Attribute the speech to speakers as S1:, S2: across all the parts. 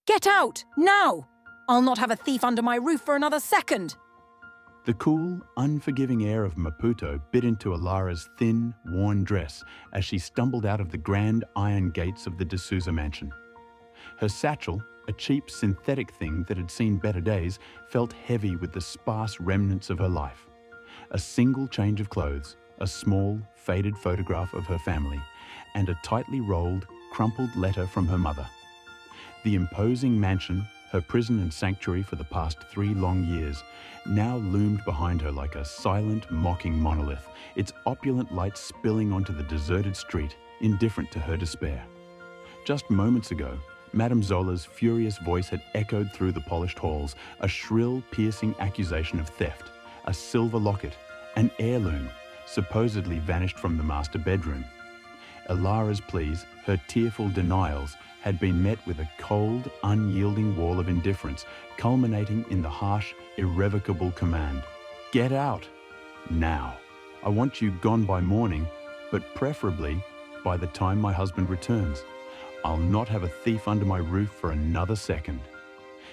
S1: Get out, now! I'll not have a thief under my roof for another second.
S2: The cool, unforgiving air of Maputo bit into Alara's thin, worn dress as she stumbled out of the grand iron gates of the de Souza mansion. Her satchel, a cheap synthetic thing that had seen better days, felt heavy with the sparse remnants of her life. A single change of clothes, a small, faded photograph of her family, and a tightly rolled, crumpled letter from her mother. The imposing mansion, her prison and sanctuary for the past 3 long years, now loomed behind her like a silent, mocking monolith, its opulent light spilling onto the deserted street, indifferent to her despair. Just moments ago, Madame Zola's furious voice had echoed through the polished halls, a shrill, piercing accusation of theft, a silver locket, an heirloom, supposedly vanished from the master bedroom. Alara's pleas, her tearful denials, had been met with a cold, unyielding wall of indifference, culminating in the harsh, irrevocable command, "Get out! Now! I want you gone by morning, but preferably by the time my husband returns. I'll not have a thief under my roof for another second."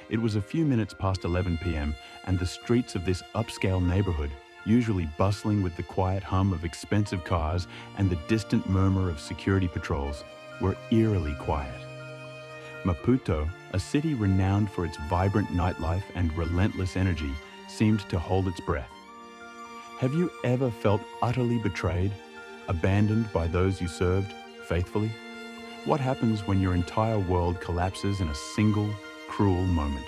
S2: It was a few minutes past 11 p.m. and the streets of this upscale neighborhood, usually bustling with the quiet hum of expensive cars and the distant murmur of security patrols, were eerily quiet. Maputo, a city renowned for its vibrant nightlife and relentless energy, seemed to hold its breath. Have you ever felt utterly betrayed, abandoned by those you served faithfully? What happens when your entire world collapses in a single, cruel moment?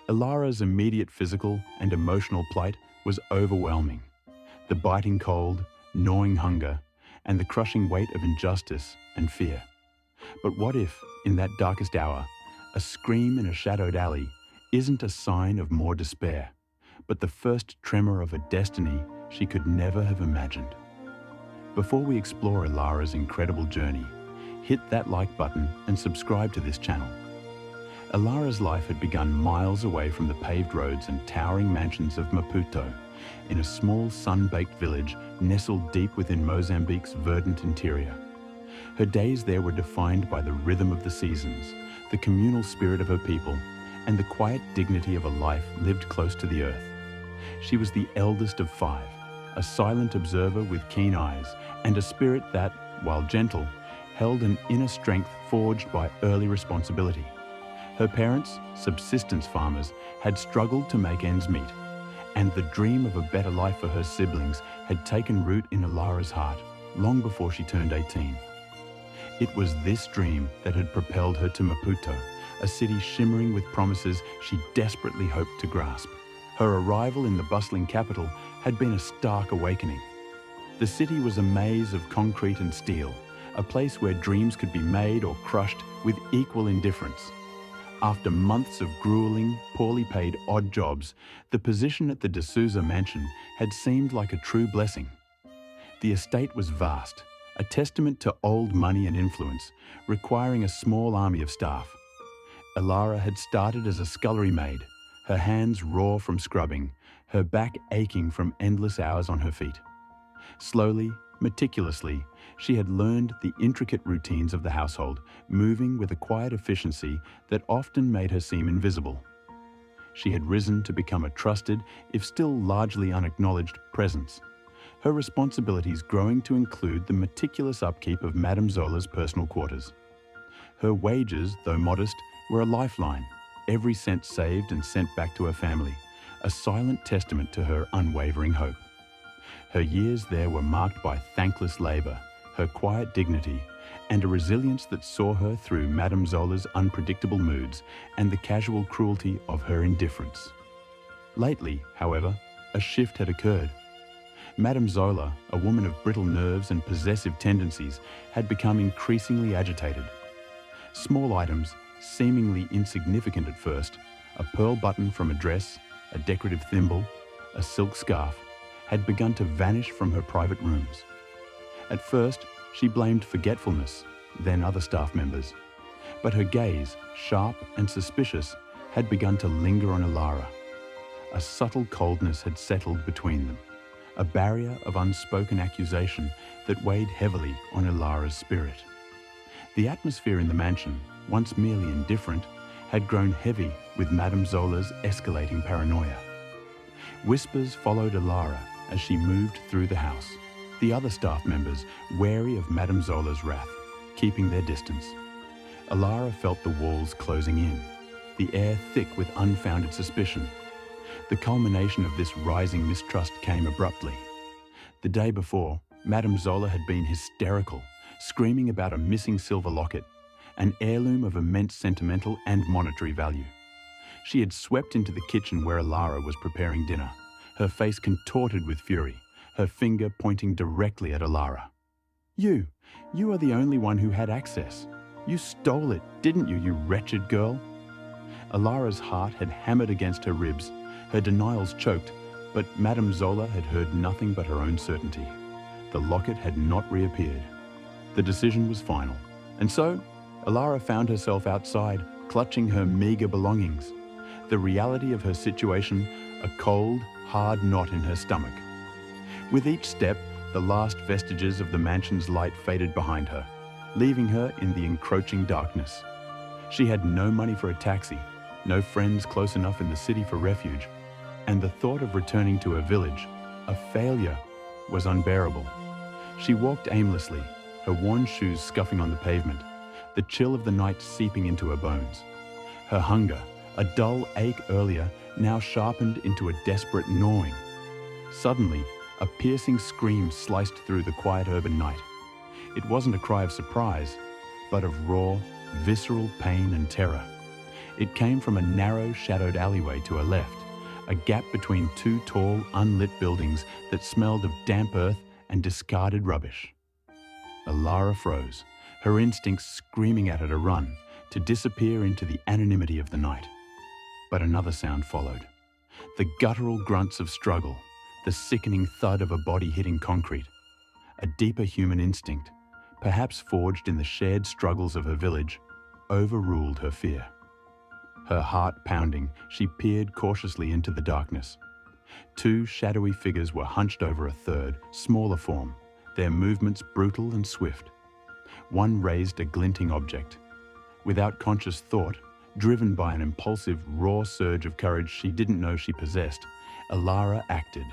S2: Alara's immediate physical and emotional plight was overwhelming. The biting cold, gnawing hunger, and the crushing weight of injustice and fear. But what if, in that darkest hour, a scream in a shadowed alley isn't a sign of more despair, but the first tremor of a destiny she could never have imagined? Before we explore Alara's incredible journey, hit that like button and subscribe to this channel. Alara's life had begun miles away from the paved roads and towering mansions of Maputo, in a small sun-baked village nestled deep within Mozambique's verdant interior. Her days there were defined by the rhythm of the seasons, the communal spirit of her people, and the quiet dignity of a life lived close to the earth. She was the eldest of 5, a silent observer with keen eyes, and a spirit that, while gentle, held an inner strength forged by early responsibility. Her parents, subsistence farmers, had struggled to make ends meet, and the dream of a better life for her siblings had taken root in Alara's heart long before she turned 18. It was this dream that had propelled her to Maputo, a city shimmering with promises she desperately hoped to grasp. Her arrival in the bustling capital had been a stark awakening. The city was a maze of concrete and steel, a place where dreams could be made or crushed with equal indifference. After months of grueling, poorly paid odd jobs, the position at the de Souza mansion had seemed like a true blessing. The estate was vast, a testament to old money and influence, requiring a small army of staff. Alara had started as a scullery maid, her hands raw from scrubbing, her back aching from endless hours on her feet. Slowly, meticulously, she had learned the intricate routines of the household, moving with a quiet efficiency that often made her seem invisible. She had risen to become a trusted, if still largely unacknowledged, presence, her responsibilities growing to include the meticulous upkeep of Madame Zola's personal quarters. Her wages, though modest, were a lifeline, every cent saved and sent back to her family, a silent testament to her unwavering hope. Her years there were marked by thankless labor, her quiet dignity, and a resilience that saw her through Madame Zola's unpredictable moods and the casual cruelty of her indifference. Lately, however, a shift had occurred. Madame Zola, a woman of brittle nerves and possessive tendencies, had become increasingly agitated. Small items, seemingly insignificant at first, a pearl button from a dress, a decorative thimble, a silk scarf, had begun to vanish from her private rooms. At first, she blamed forgetfulness, then other staff members. But her gaze, sharp and suspicious, had begun to linger on Alara. A subtle coldness had settled between them, a barrier of unspoken accusation that weighed heavily on Alara's spirit. The atmosphere in the mansion, once merely indifferent, had grown heavy with Madame Zola's escalating paranoia. Whispers followed Alara as she moved through the house, the other staff members wary of Madame Zola's wrath, keeping their distance. Alara felt the walls closing in, the air thick with unfounded suspicion. The culmination of this rising mistrust came abruptly. The day before, Madame Zola had been hysterical, screaming about a missing silver locket, an heirloom of immense sentimental and monetary value. She had swept into the kitchen where Alara was preparing dinner, her face contorted with fury, her finger pointing directly at Alara. You are the only one who had access. You stole it, didn't you, you wretched girl?" Alara's heart had hammered against her ribs, her denials choked, but Madame Zola had heard nothing but her own certainty. The locket had not reappeared. The decision was final, and so Alara found herself outside, clutching her meager belongings. The reality of her situation, a cold, hard knot in her stomach. With each step, the last vestiges of the mansion's light faded behind her, leaving her in the encroaching darkness. She had no money for a taxi, no friends close enough in the city for refuge, and the thought of returning to her village, a failure, was unbearable. She walked aimlessly, her worn shoes scuffing on the pavement, the chill of the night seeping into her bones. Her hunger, a dull ache earlier, now sharpened into a desperate gnawing. Suddenly, a piercing scream sliced through the quiet urban night. It wasn't a cry of surprise, but of raw, visceral pain and terror. It came from a narrow, shadowed alleyway to her left, a gap between two tall, unlit buildings that smelled of damp earth and discarded rubbish. Alara froze, her instincts screaming at her to run, to disappear into the anonymity of the night. But another sound followed. The guttural grunts of struggle, the sickening thud of a body hitting concrete. A deeper human instinct, perhaps forged in the shared struggles of her village, overruled her fear. Her heart pounding, she peered cautiously into the darkness. Two shadowy figures were hunched over a third, smaller form, their movements brutal and swift. One raised a glinting object. Without conscious thought, driven by an impulsive, raw surge of courage she didn't know she possessed, Alara acted.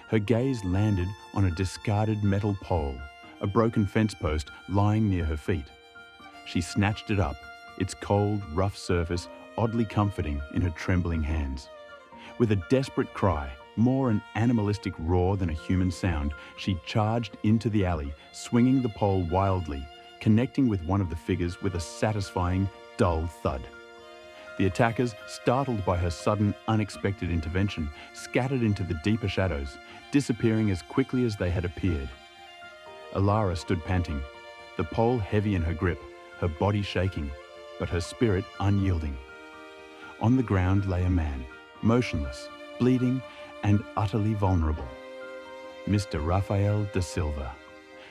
S2: Her gaze landed on a discarded metal pole, a broken fence post lying near her feet. She snatched it up, its cold, rough surface oddly comforting in her trembling hands. With a desperate cry, more an animalistic roar than a human sound, she charged into the alley, swinging the pole wildly, connecting with one of the figures with a satisfying, dull thud. The attackers, startled by her sudden, unexpected intervention, scattered into the deeper shadows, disappearing as quickly as they had appeared. Alara stood panting, the pole heavy in her grip, her body shaking, but her spirit unyielding. On the ground lay a man, motionless, bleeding, and utterly vulnerable. Mr. Rafael da Silva.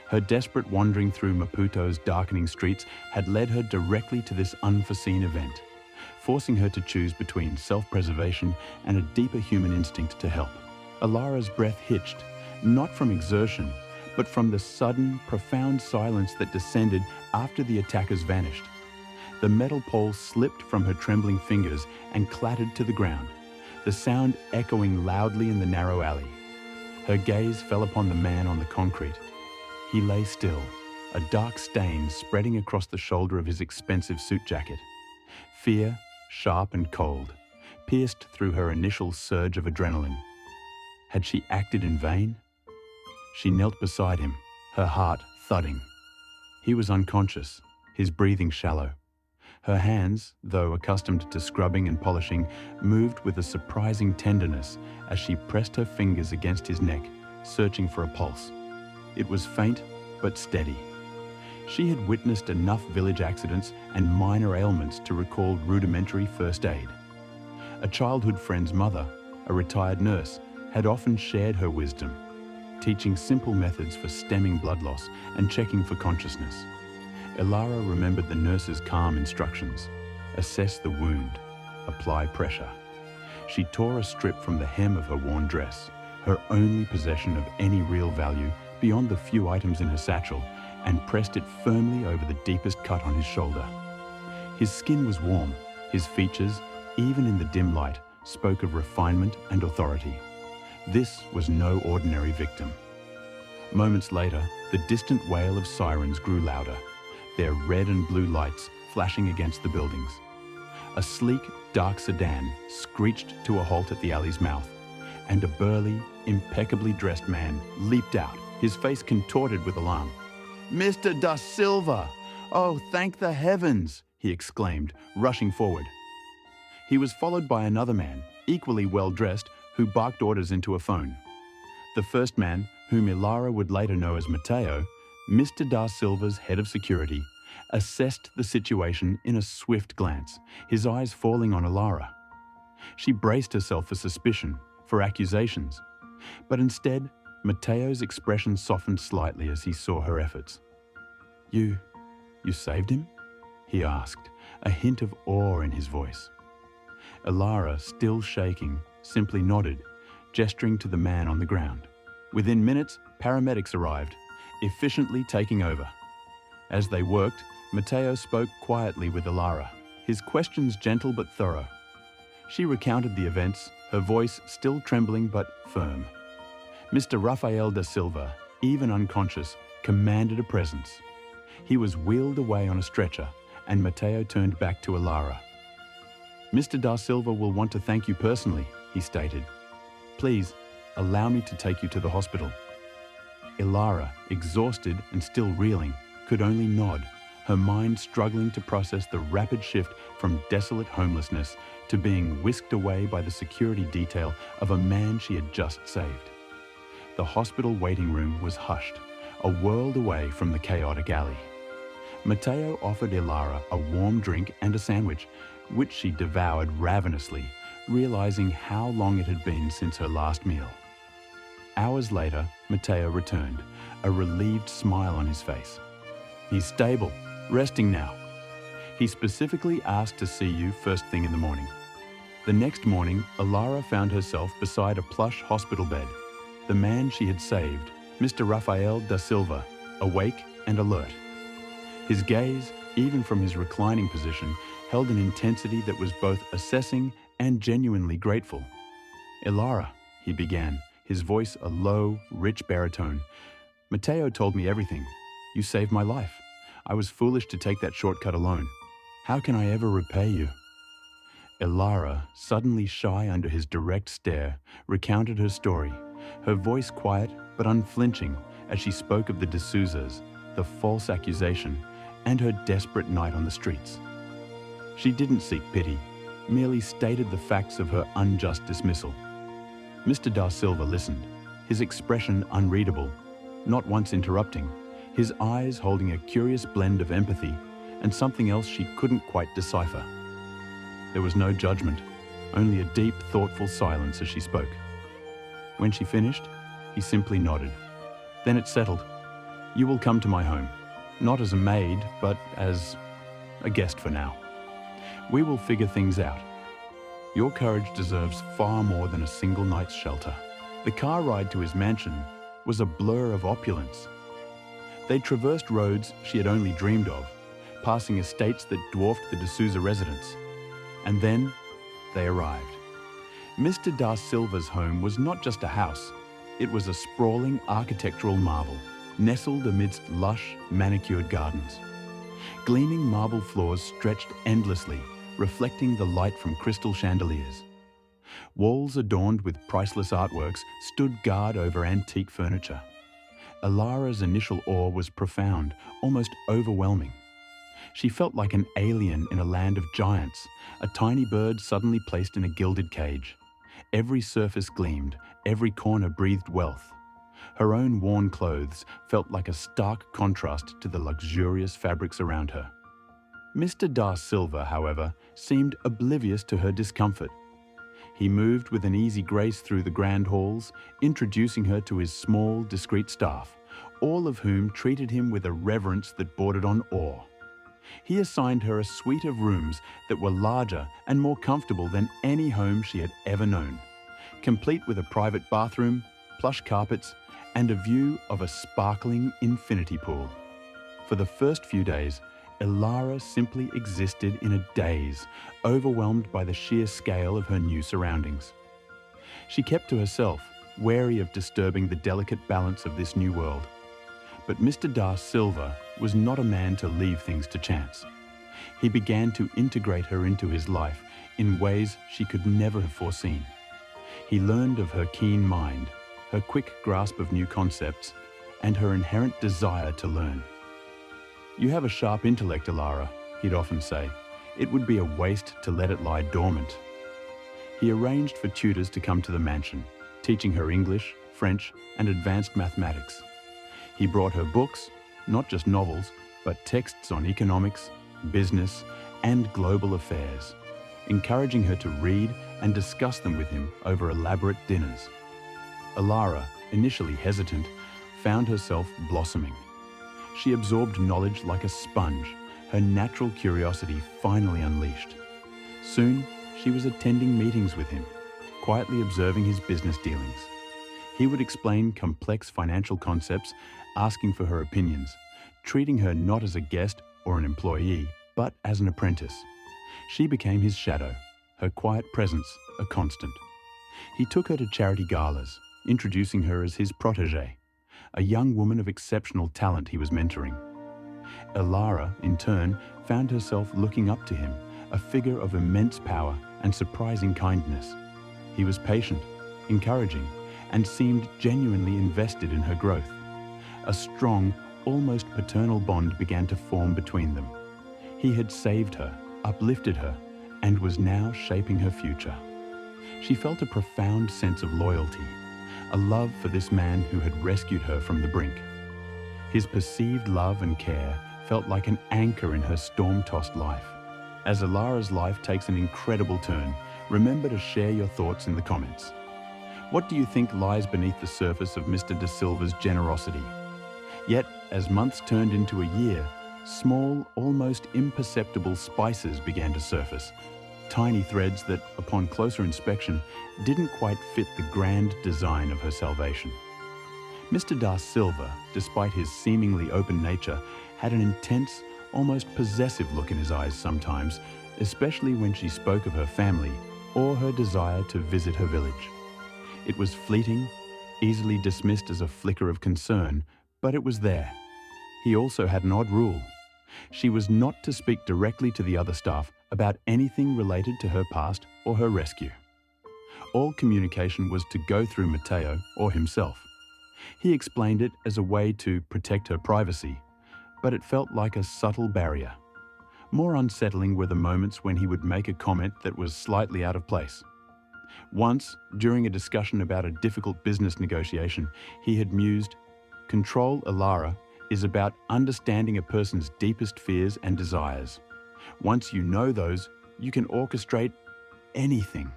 S2: Her desperate wandering through Maputo's darkening streets had led her directly to this unforeseen event, forcing her to choose between self-preservation and a deeper human instinct to help. Alara's breath hitched, not from exertion, but from the sudden, profound silence that descended after the attackers vanished. The metal pole slipped from her trembling fingers and clattered to the ground, the sound echoing loudly in the narrow alley. Her gaze fell upon the man on the concrete. He lay still, a dark stain spreading across the shoulder of his expensive suit jacket. Fear, sharp and cold, pierced through her initial surge of adrenaline. Had she acted in vain? She knelt beside him, her heart thudding. He was unconscious, his breathing shallow. Her hands, though accustomed to scrubbing and polishing, moved with a surprising tenderness as she pressed her fingers against his neck, searching for a pulse. It was faint but steady. She had witnessed enough village accidents and minor ailments to recall rudimentary first aid. A childhood friend's mother, a retired nurse, had often shared her wisdom, teaching simple methods for stemming blood loss and checking for consciousness. Alara remembered the nurse's calm instructions. Assess the wound. Apply pressure. She tore a strip from the hem of her worn dress, her only possession of any real value beyond the few items in her satchel, and pressed it firmly over the deepest cut on his shoulder. His skin was warm, His features, even in the dim light, spoke of refinement and authority. This was no ordinary victim. Moments later, the distant wail of sirens grew louder, their red and blue lights flashing against the buildings. A sleek, dark sedan screeched to a halt at the alley's mouth, and a burly, impeccably dressed man leaped out, his face contorted with alarm. "Mr. Da Silva! Oh, thank the heavens!" he exclaimed, rushing forward. He was followed by another man, equally well-dressed, who barked orders into a phone. The first man, whom Ilara would later know as Matteo, Mr. Da Silva's head of security, assessed the situation in a swift glance, his eyes falling on Ilara. She braced herself for suspicion, for accusations, but instead, Matteo's expression softened slightly as he saw her efforts. You saved him?" he asked, a hint of awe in his voice. Ilara, still shaking, simply nodded, gesturing to the man on the ground. Within minutes, paramedics arrived, efficiently taking over. As they worked, Matteo spoke quietly with Ilara, his questions gentle but thorough. She recounted the events, her voice still trembling but firm. Mr. Rafael da Silva, even unconscious, commanded a presence. He was wheeled away on a stretcher, and Matteo turned back to Ilara. "Mr. Da Silva will want to thank you personally," he stated. "Please, allow me to take you to the hospital." Ilara, exhausted and still reeling, could only nod, her mind struggling to process the rapid shift from desolate homelessness to being whisked away by the security detail of a man she had just saved. The hospital waiting room was hushed, a world away from the chaotic alley. Matteo offered Ilara a warm drink and a sandwich, which she devoured ravenously, realizing how long it had been since her last meal. Hours later, Matteo returned, a relieved smile on his face. "He's stable, resting now. He specifically asked to see you first thing in the morning." The next morning, Ilara found herself beside a plush hospital bed. The man she had saved, Mr. Rafael da Silva, awake and alert. His gaze, even from his reclining position, held an intensity that was both assessing and genuinely grateful. "Ilara," he began, his voice a low, rich baritone. "Matteo told me everything. You saved my life. I was foolish to take that shortcut alone. How can I ever repay you?" Ilara, suddenly shy under his direct stare, recounted her story, her voice quiet but unflinching as she spoke of the D'Souza's, the false accusation, and her desperate night on the streets. She didn't seek pity, merely stated the facts of her unjust dismissal. Mr. Da Silva listened, his expression unreadable, not once interrupting, his eyes holding a curious blend of empathy and something else she couldn't quite decipher. There was no judgment, only a deep, thoughtful silence as she spoke. When she finished, he simply nodded. "Then it's settled. You will come to my home, not as a maid, but as a guest for now. We will figure things out. Your courage deserves far more than a single night's shelter." The car ride to his mansion was a blur of opulence. They traversed roads she had only dreamed of, passing estates that dwarfed the D'Souza residence. And then they arrived. Mr. Da Silva's home was not just a house, it was a sprawling architectural marvel, nestled amidst lush, manicured gardens. Gleaming marble floors stretched endlessly, reflecting the light from crystal chandeliers. Walls adorned with priceless artworks stood guard over antique furniture. Ilara's initial awe was profound, almost overwhelming. She felt like an alien in a land of giants, a tiny bird suddenly placed in a gilded cage. Every surface gleamed, every corner breathed wealth. Her own worn clothes felt like a stark contrast to the luxurious fabrics around her. Mr. Da Silva, however, seemed oblivious to her discomfort. He moved with an easy grace through the grand halls, introducing her to his small, discreet staff, all of whom treated him with a reverence that bordered on awe. He assigned her a suite of rooms that were larger and more comfortable than any home she had ever known, complete with a private bathroom, plush carpets, and a view of a sparkling infinity pool. For the first few days, Elara simply existed in a daze, overwhelmed by the sheer scale of her new surroundings. She kept to herself, wary of disturbing the delicate balance of this new world. But Mr. Da Silva was not a man to leave things to chance. He began to integrate her into his life in ways she could never have foreseen. He learned of her keen mind, her quick grasp of new concepts, and her inherent desire to learn. "You have a sharp intellect, Elara," he'd often say. "It would be a waste to let it lie dormant." He arranged for tutors to come to the mansion, teaching her English, French, and advanced mathematics. He brought her books, not just novels, but texts on economics, business, and global affairs, encouraging her to read and discuss them with him over elaborate dinners. Elara, initially hesitant, found herself blossoming. She absorbed knowledge like a sponge, her natural curiosity finally unleashed. Soon, she was attending meetings with him, quietly observing his business dealings. He would explain complex financial concepts, asking for her opinions, treating her not as a guest or an employee, but as an apprentice. She became his shadow, her quiet presence a constant. He took her to charity galas, introducing her as his protégé, a young woman of exceptional talent he was mentoring. Elara, in turn, found herself looking up to him, a figure of immense power and surprising kindness. He was patient, encouraging, and seemed genuinely invested in her growth. A strong, almost paternal bond began to form between them. He had saved her, uplifted her, and was now shaping her future. She felt a profound sense of loyalty, a love for this man who had rescued her from the brink. His perceived love and care felt like an anchor in her storm-tossed life. As Elara's life takes an incredible turn, remember to share your thoughts in the comments. What do you think lies beneath the surface of Mr. Da Silva's generosity? Yet, as months turned into a year, small, almost imperceptible spices began to surface, tiny threads that, upon closer inspection, didn't quite fit the grand design of her salvation. Mr. Da Silva, despite his seemingly open nature, had an intense, almost possessive look in his eyes sometimes, especially when she spoke of her family or her desire to visit her village. It was fleeting, easily dismissed as a flicker of concern, but it was there. He also had an odd rule. She was not to speak directly to the other staff about anything related to her past or her rescue. All communication was to go through Matteo or himself. He explained it as a way to protect her privacy, but it felt like a subtle barrier. More unsettling were the moments when he would make a comment that was slightly out of place. Once, during a discussion about a difficult business negotiation, he had mused, "Control, Elara, is about understanding a person's deepest fears and desires. Once you know those, you can orchestrate anything."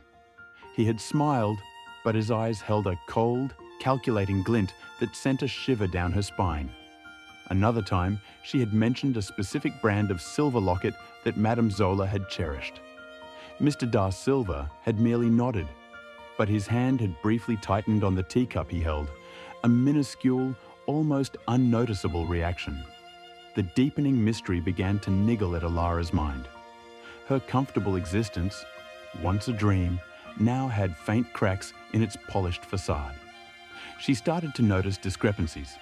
S2: He had smiled, but his eyes held a cold, calculating glint that sent a shiver down her spine. Another time, she had mentioned a specific brand of silver locket that Madame Zola had cherished. Mr. Da Silva had merely nodded, but his hand had briefly tightened on the teacup he held, a minuscule, almost unnoticeable reaction. The deepening mystery began to niggle at Elara's mind. Her comfortable existence, once a dream, now had faint cracks in its polished facade. She started to notice discrepancies.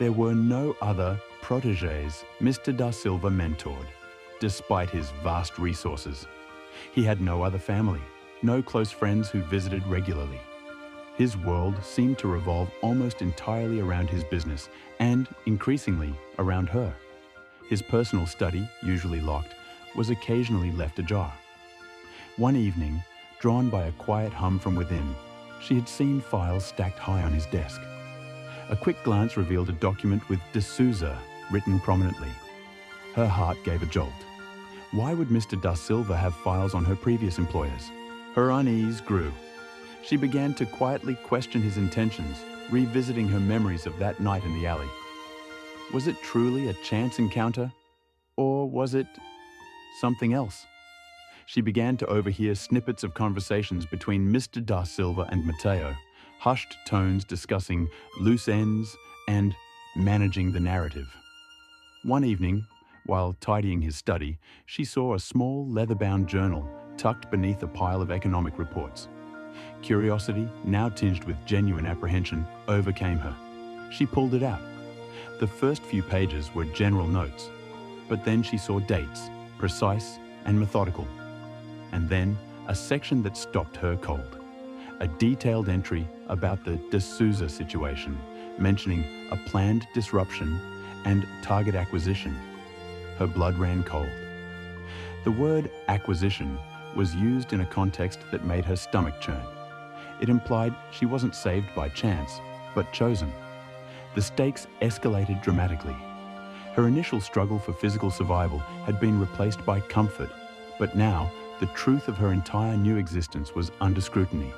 S2: There were no other protégés Mr. Da Silva mentored, despite his vast resources. He had no other family, no close friends who visited regularly. His world seemed to revolve almost entirely around his business and, increasingly, around her. His personal study, usually locked, was occasionally left ajar. One evening, drawn by a quiet hum from within, she had seen files stacked high on his desk. A quick glance revealed a document with D'Souza written prominently. Her heart gave a jolt. Why would Mr. Da Silva have files on her previous employers? Her unease grew. She began to quietly question his intentions, revisiting her memories of that night in the alley. Was it truly a chance encounter? Or was it something else? She began to overhear snippets of conversations between Mr. Da Silva and Matteo, hushed tones discussing loose ends and managing the narrative. One evening, While tidying his study, she saw a small leather-bound journal tucked beneath a pile of economic reports. Curiosity, now tinged with genuine apprehension, overcame her. She pulled it out. The first few pages were general notes, but then she saw dates, precise and methodical. And then a section that stopped her cold. A detailed entry about the D'Souza situation, mentioning a planned disruption and target acquisition. Her blood ran cold. The word acquisition was used in a context that made her stomach churn. It implied she wasn't saved by chance, but chosen. The stakes escalated dramatically. Her initial struggle for physical survival had been replaced by comfort, but now the truth of her entire new existence was under scrutiny.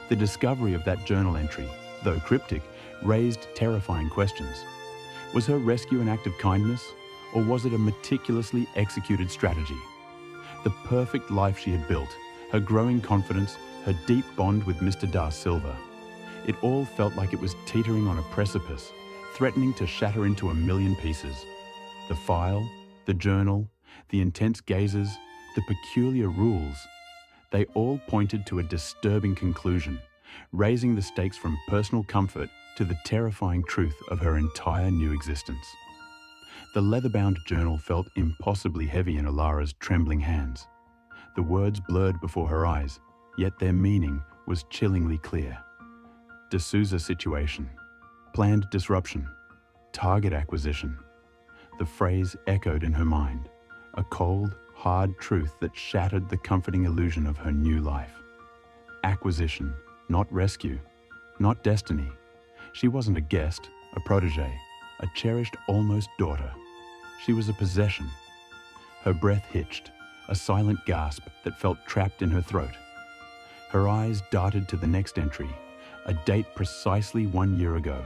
S2: The discovery of that journal entry, though cryptic, raised terrifying questions. Was her rescue an act of kindness, or was it a meticulously executed strategy? The perfect life she had built, her growing confidence, her deep bond with Mr. Da Silva. It all felt like it was teetering on a precipice, threatening to shatter into a million pieces. The file, the journal, the intense gazes, the peculiar rules, they all pointed to a disturbing conclusion, raising the stakes from personal comfort to the terrifying truth of her entire new existence. The leather-bound journal felt impossibly heavy in Alara's trembling hands. The words blurred before her eyes, yet their meaning was chillingly clear. D'Souza situation, planned disruption, target acquisition. The phrase echoed in her mind, a cold, hard truth that shattered the comforting illusion of her new life. Acquisition, not rescue, not destiny. She wasn't a guest, a protégé, a cherished almost daughter. She was a possession. Her breath hitched, a silent gasp that felt trapped in her throat. Her eyes darted to the next entry, a date precisely 1 year ago,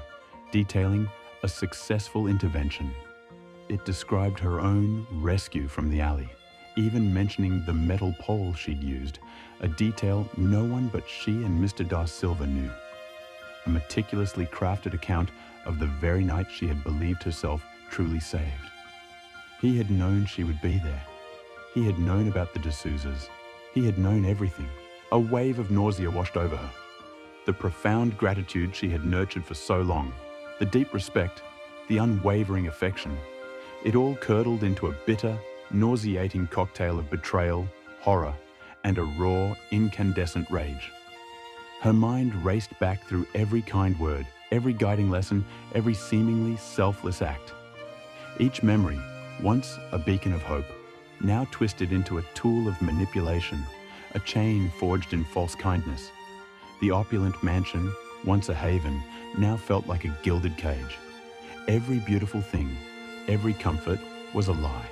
S2: detailing a successful intervention. It described her own rescue from the alley, even mentioning the metal pole she'd used, a detail no one but she and Mr. Da Silva knew. A meticulously crafted account of the very night she had believed herself truly saved. He had known she would be there. He had known about the D'Souzas. He had known everything. A wave of nausea washed over her. The profound gratitude she had nurtured for so long, the deep respect, the unwavering affection, it all curdled into a bitter, nauseating cocktail of betrayal, horror, and a raw, incandescent rage. Her mind raced back through every kind word, every guiding lesson, every seemingly selfless act. Each memory, once a beacon of hope, now twisted into a tool of manipulation, a chain forged in false kindness. The opulent mansion, once a haven, now felt like a gilded cage. Every beautiful thing, every comfort was a lie.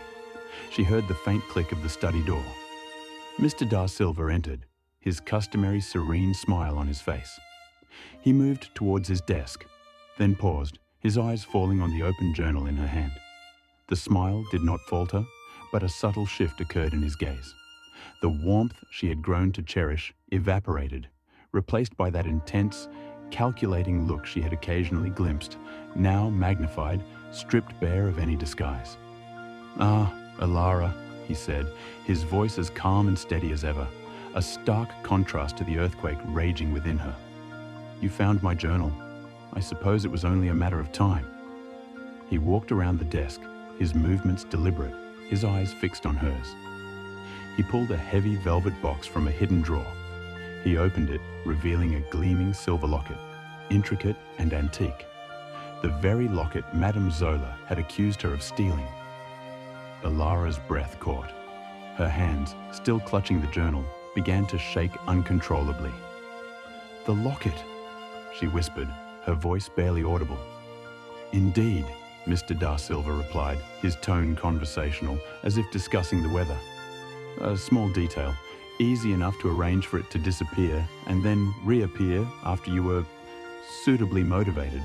S2: She heard the faint click of the study door. Mr. Da Silva entered, his customary serene smile on his face. He moved towards his desk, then paused, his eyes falling on the open journal in her hand. The smile did not falter, but a subtle shift occurred in his gaze. The warmth she had grown to cherish evaporated, replaced by that intense, calculating look she had occasionally glimpsed, now magnified, stripped bare of any disguise. "Ah, Alara," he said, his voice as calm and steady as ever, a stark contrast to the earthquake raging within her. "You found my journal. I suppose it was only a matter of time." He walked around the desk, his movements deliberate, his eyes fixed on hers. He pulled a heavy velvet box from a hidden drawer. He opened it, revealing a gleaming silver locket, intricate and antique. The very locket Madame Zola had accused her of stealing. Alara's breath caught. Her hands, still clutching the journal, began to shake uncontrollably. "The locket," she whispered, her voice barely audible. "Indeed," Mr. Da Silva replied, his tone conversational, as if discussing the weather. "A small detail, easy enough to arrange for it to disappear and then reappear after you were suitably motivated.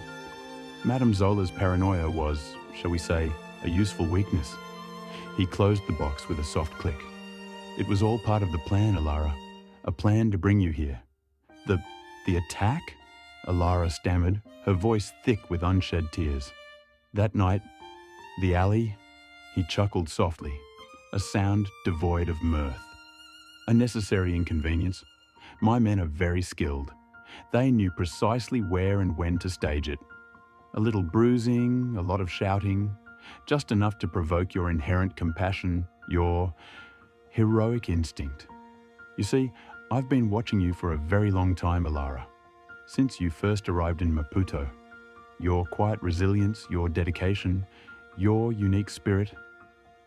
S2: Madame Zola's paranoia was, shall we say, a useful weakness." He closed the box with a soft click. "It was all part of the plan, Alara. A plan to bring you here." The attack?" Alara stammered, her voice thick with unshed tears. "That night, the alley, He chuckled softly, a sound devoid of mirth. A necessary inconvenience. My men are very skilled. They knew precisely where and when to stage it. A little bruising, a lot of shouting, just enough to provoke your inherent compassion, your heroic instinct. You see, I've been watching you for a very long time, Alara. Since you first arrived in Maputo. Your quiet resilience, your dedication, your unique spirit,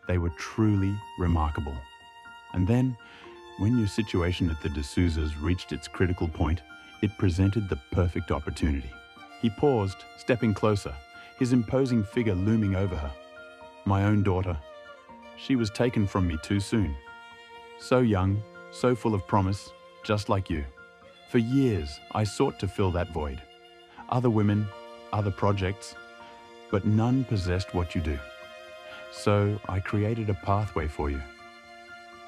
S2: they were truly remarkable. And then, when your situation at the D'Souza's reached its critical point, it presented the perfect opportunity. He paused, stepping closer, his imposing figure looming over her. My own daughter. She was taken from me too soon. So young, so full of promise, just like you. For years, I sought to fill that void. Other women, other projects, but none possessed what you do. So I created a pathway for you.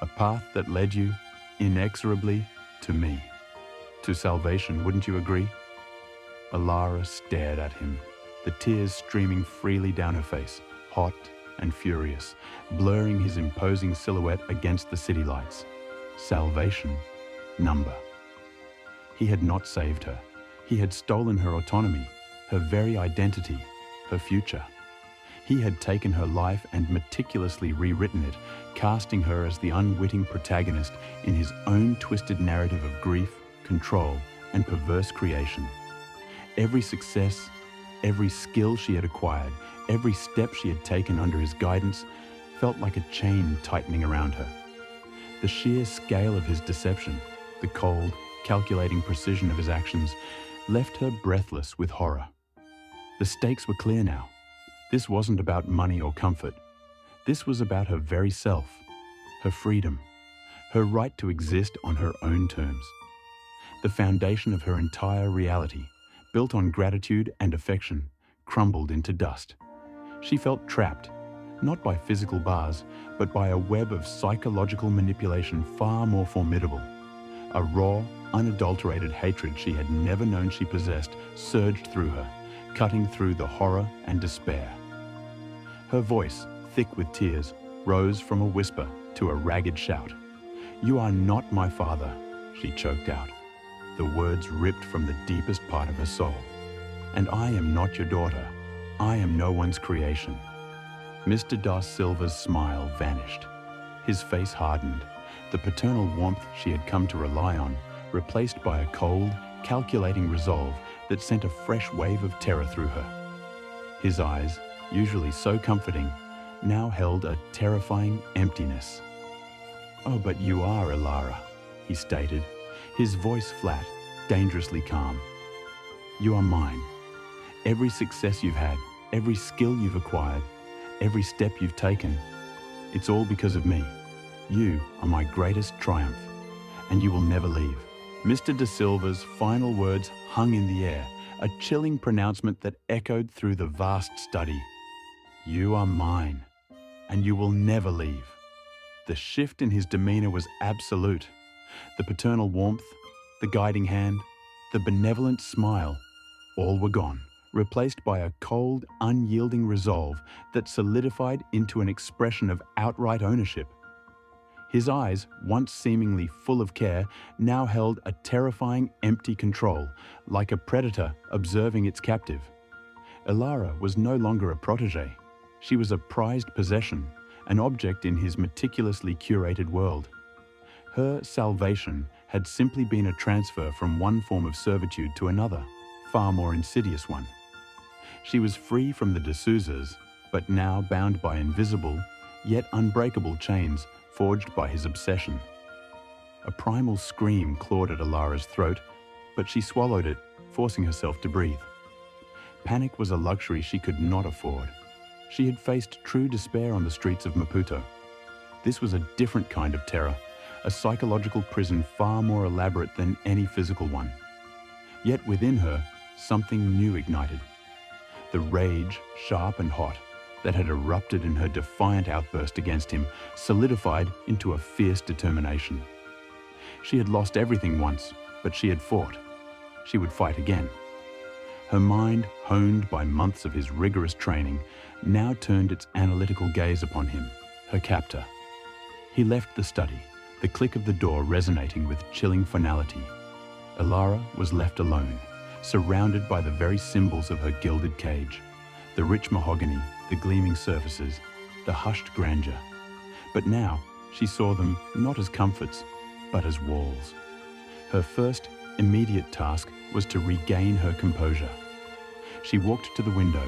S2: A path that led you, inexorably, to me. To salvation, wouldn't you agree? Alara stared at him, the tears streaming freely down her face, hot and furious, blurring his imposing silhouette against the city lights. Salvation, number. He had not saved her. He had stolen her autonomy, her very identity, her future. He had taken her life and meticulously rewritten it, casting her as the unwitting protagonist in his own twisted narrative of grief, control, and perverse creation. Every success, every skill she had acquired, every step she had taken under his guidance felt like a chain tightening around her. The sheer scale of his deception, the cold, calculating precision of his actions, left her breathless with horror. The stakes were clear now. This wasn't about money or comfort. This was about her very self, her freedom, her right to exist on her own terms. The foundation of her entire reality, built on gratitude and affection, crumbled into dust. She felt trapped, not by physical bars, but by a web of psychological manipulation far more formidable. A raw, unadulterated hatred she had never known she possessed surged through her, cutting through the horror and despair. Her voice, thick with tears, rose from a whisper to a ragged shout. "You are not my father," she choked out, the words ripped from the deepest part of her soul. "And I am not your daughter. I am no one's creation." Mr. Da Silva's smile vanished. His face hardened, the paternal warmth she had come to rely on, replaced by a cold, calculating resolve that sent a fresh wave of terror through her. His eyes, usually so comforting, now held a terrifying emptiness. "Oh, but you are Alara," he stated, his voice flat, dangerously calm. "You are mine. Every success you've had, every skill you've acquired, every step you've taken, it's all because of me. You are my greatest triumph, and you will never leave." Mr. Da Silva's final words hung in the air, a chilling pronouncement that echoed through the vast study. "You are mine, and you will never leave." The shift in his demeanor was absolute. The paternal warmth, the guiding hand, the benevolent smile, all were gone, replaced by a cold, unyielding resolve that solidified into an expression of outright ownership. His eyes, once seemingly full of care, now held a terrifying, empty control, like a predator observing its captive. Alara was no longer a protégé. She was a prized possession, an object in his meticulously curated world. Her salvation had simply been a transfer from one form of servitude to another, far more insidious one. She was free from the D'Souza's, but now bound by invisible, yet unbreakable chains forged by his obsession. A primal scream clawed at Alara's throat, but she swallowed it, forcing herself to breathe. Panic was a luxury she could not afford. She had faced true despair on the streets of Maputo. This was a different kind of terror, a psychological prison far more elaborate than any physical one. Yet within her, something new ignited. The rage, sharp and hot, that had erupted in her defiant outburst against him solidified into a fierce determination. She had lost everything once, but she had fought. She would fight again. Her mind, honed by months of his rigorous training, now turned its analytical gaze upon him, her captor. He left the study, the click of the door resonating with chilling finality. Ilara was left alone, surrounded by the very symbols of her gilded cage, the rich mahogany, the gleaming surfaces, the hushed grandeur. But now she saw them not as comforts, but as walls. Her first immediate task was to regain her composure. She walked to the window,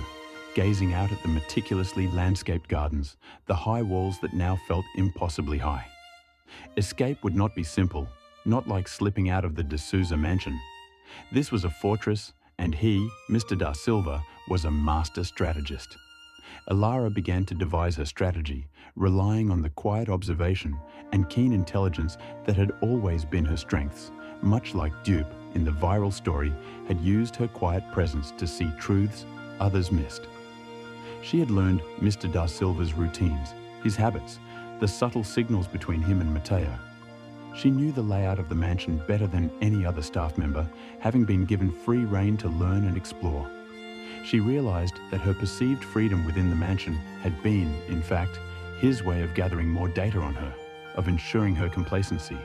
S2: gazing out at the meticulously landscaped gardens, the high walls that now felt impossibly high. Escape would not be simple, not like slipping out of the D'Souza mansion. This was a fortress, and he, Mr. Da Silva, was a master strategist. Ilara began to devise her strategy, relying on the quiet observation and keen intelligence that had always been her strengths, much like Dupe in the viral story had used her quiet presence to see truths others missed. She had learned Mr. Da Silva's routines, his habits, the subtle signals between him and Matteo. She knew the layout of the mansion better than any other staff member, having been given free rein to learn and explore. She realized that her perceived freedom within the mansion had been, in fact, his way of gathering more data on her, of ensuring her complacency.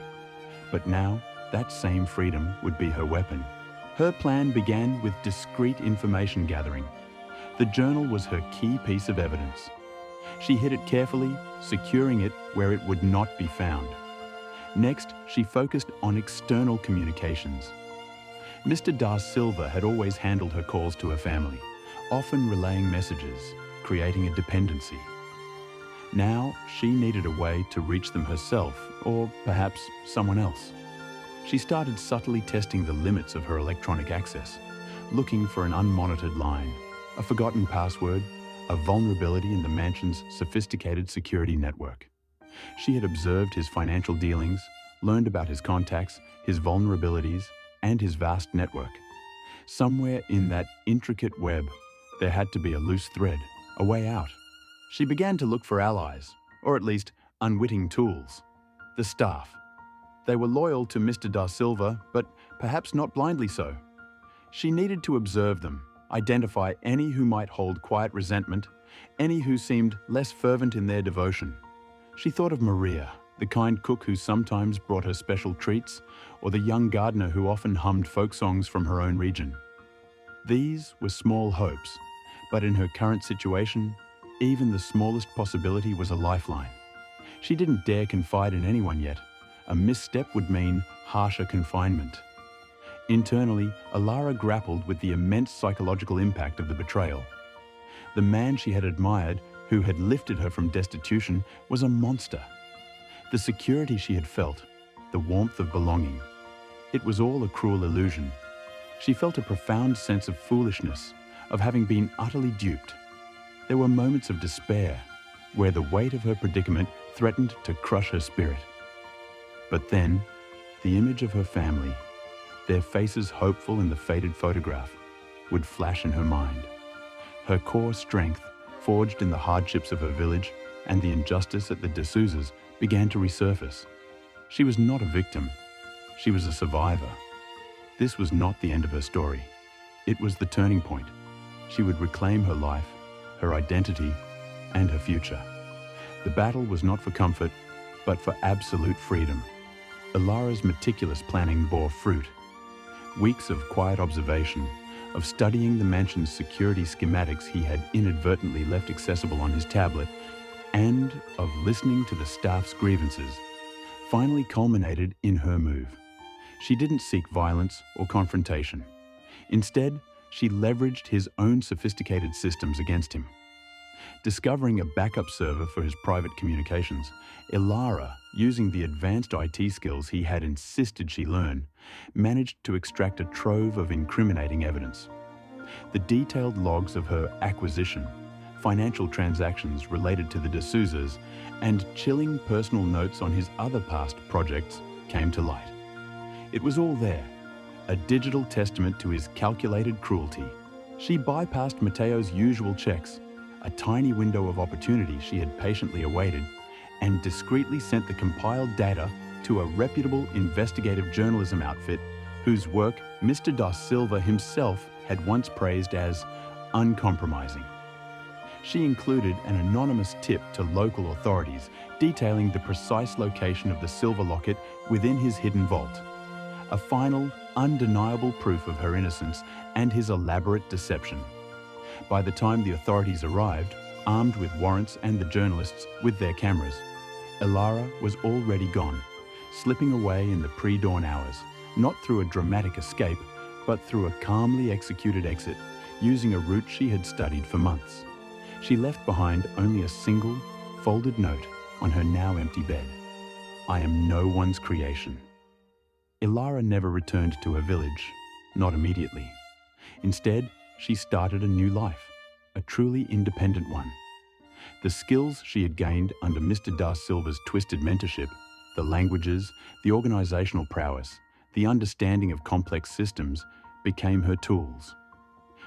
S2: But now, that same freedom would be her weapon. Her plan began with discreet information gathering. The journal was her key piece of evidence. She hid it carefully, securing it where it would not be found. Next, she focused on external communications. Mr. Da Silva had always handled her calls to her family, often relaying messages, creating a dependency. Now, she needed a way to reach them herself, or perhaps someone else. She started subtly testing the limits of her electronic access, looking for an unmonitored line, a forgotten password, a vulnerability in the mansion's sophisticated security network. She had observed his financial dealings, learned about his contacts, his vulnerabilities, and his vast network. Somewhere in that intricate web, there had to be a loose thread, a way out. She began to look for allies, or at least unwitting tools. The staff. They were loyal to Mr. Da Silva, but perhaps not blindly so. She needed to observe them, identify any who might hold quiet resentment, any who seemed less fervent in their devotion. She thought of Maria, the kind cook who sometimes brought her special treats, or the young gardener who often hummed folk songs from her own region. These were small hopes, but in her current situation, even the smallest possibility was a lifeline. She didn't dare confide in anyone yet. A misstep would mean harsher confinement. Internally, Ilara grappled with the immense psychological impact of the betrayal. The man she had admired, who had lifted her from destitution, was a monster. The security she had felt, the warmth of belonging, it was all a cruel illusion. She felt a profound sense of foolishness, of having been utterly duped. There were moments of despair, where the weight of her predicament threatened to crush her spirit. But then, the image of her family, their faces hopeful in the faded photograph, would flash in her mind. Her core strength, forged in the hardships of her village and the injustice at the D'Souzas, began to resurface. She was not a victim. She was a survivor. This was not the end of her story. It was the turning point. She would reclaim her life, her identity, and her future. The battle was not for comfort, but for absolute freedom. Ilara's meticulous planning bore fruit. Weeks of quiet observation, of studying the mansion's security schematics he had inadvertently left accessible on his tablet, and of listening to the staff's grievances, finally culminated in her move. She didn't seek violence or confrontation. Instead, she leveraged his own sophisticated systems against him. Discovering a backup server for his private communications, Ilara, using the advanced IT skills he had insisted she learn, managed to extract a trove of incriminating evidence. The detailed logs of her acquisition, financial transactions related to the D'Souzas, and chilling personal notes on his other past projects came to light. It was all there, a digital testament to his calculated cruelty. She bypassed Matteo's usual checks, a tiny window of opportunity she had patiently awaited, and discreetly sent the compiled data to a reputable investigative journalism outfit whose work Mr. Da Silva himself had once praised as uncompromising. She included an anonymous tip to local authorities detailing the precise location of the silver locket within his hidden vault. A final, undeniable proof of her innocence and his elaborate deception. By the time the authorities arrived, armed with warrants and the journalists with their cameras, Ilara was already gone, slipping away in the pre-dawn hours, not through a dramatic escape, but through a calmly executed exit, using a route she had studied for months. She left behind only a single, folded note on her now empty bed. I am no one's creation. Ilara never returned to her village, not immediately. Instead, she started a new life, a truly independent one. The skills she had gained under Mr. Da Silva's twisted mentorship, the languages, the organizational prowess, the understanding of complex systems, became her tools.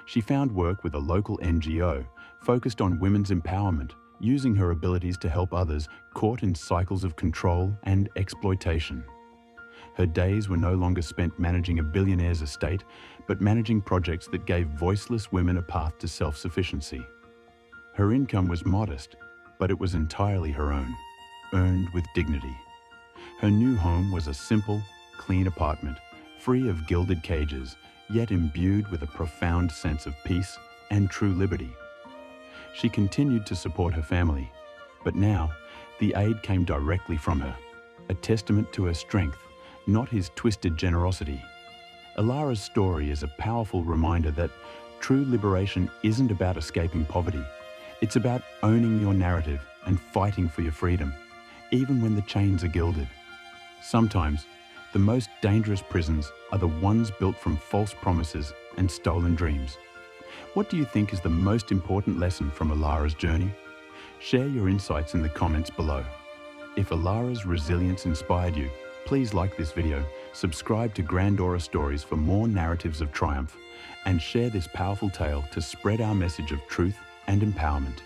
S2: She found work with a local NGO focused on women's empowerment, using her abilities to help others caught in cycles of control and exploitation. Her days were no longer spent managing a billionaire's estate, but managing projects that gave voiceless women a path to self-sufficiency. Her income was modest, but it was entirely her own, earned with dignity. Her new home was a simple, clean apartment, free of gilded cages, yet imbued with a profound sense of peace and true liberty. She continued to support her family, but now the aid came directly from her, a testament to her strength, not his twisted generosity. Ilara's story is a powerful reminder that true liberation isn't about escaping poverty. It's about owning your narrative and fighting for your freedom, even when the chains are gilded. Sometimes, the most dangerous prisons are the ones built from false promises and stolen dreams. What do you think is the most important lesson from Ilara's journey? Share your insights in the comments below. If Ilara's resilience inspired you, please like this video, subscribe to Grandora Stories for more narratives of triumph, and share this powerful tale to spread our message of truth and empowerment.